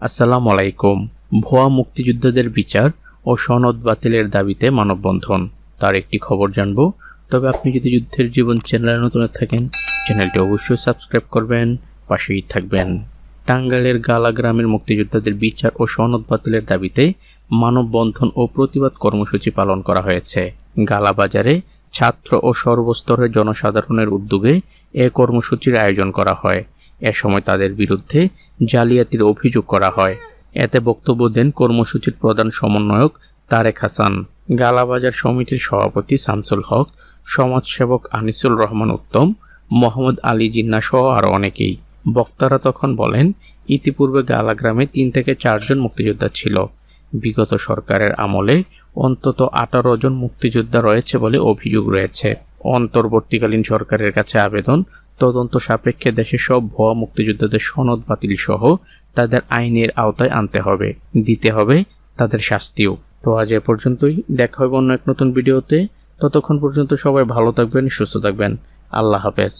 আসসালামু আলাইকুম। ভুয়া মুক্তিযোদ্ধাদের বিচার ও সনদ বাতিলের দাবিতে মানববন্ধন, তার একটি খবর জানব। তবে আপনি যদি যুদ্ধের জীবন চ্যানেলে নতুন থাকেন, চ্যানেলটি অবশ্যই সাবস্ক্রাইব করবেন, পাশেই থাকবেন। টাঙ্গাইলের গালা গ্রামের মুক্তিযোদ্ধাদের বিচার ও সনদ বাতিলের দাবিতে মানববন্ধন ও প্রতিবাদ কর্মসূচি পালন করা হয়েছে। গালা বাজারে ছাত্র ও সর্বস্তরের জনসাধারণের উদ্যোগে এ কর্মসূচির আয়োজন করা হয়। এ সময় তাদের বিরুদ্ধে জালিয়াতির অভিযোগ করা হয়। এতে বক্তব্য দেন কর্মসূচির প্রধান সমন্বয়ক তারেক হাসান, গালাবাজার সমিতির সভাপতি শামসুল হক, সমাজসেবক আনিসুল রহমান উত্তম, মোহাম্মদ আলী জিন্না সহ আরও অনেকেই। বক্তারা তখন বলেন, ইতিপূর্বে গালা গ্রামে 3 থেকে 4 জন মুক্তিযোদ্ধা ছিল। বিগত সরকারের আমলে অন্তত 18 জন মুক্তিযোদ্ধা রয়েছে বলে অভিযোগ রয়েছে। অন্তর্বর্তীকালীন সরকারের কাছে আবেদন, তদন্ত সাপেক্ষে দেশের সব ভুয়া মুক্তিযোদ্ধাদের সনদ বাতিল সহ তাদের আইনের আওতায় আনতে হবে, দিতে হবে তাদের শাস্তিও। তো আজ এ পর্যন্তই, দেখা হবে অন্য এক নতুন ভিডিওতে। ততক্ষণ পর্যন্ত সবাই ভালো থাকবেন, সুস্থ থাকবেন। আল্লাহ হাফেজ।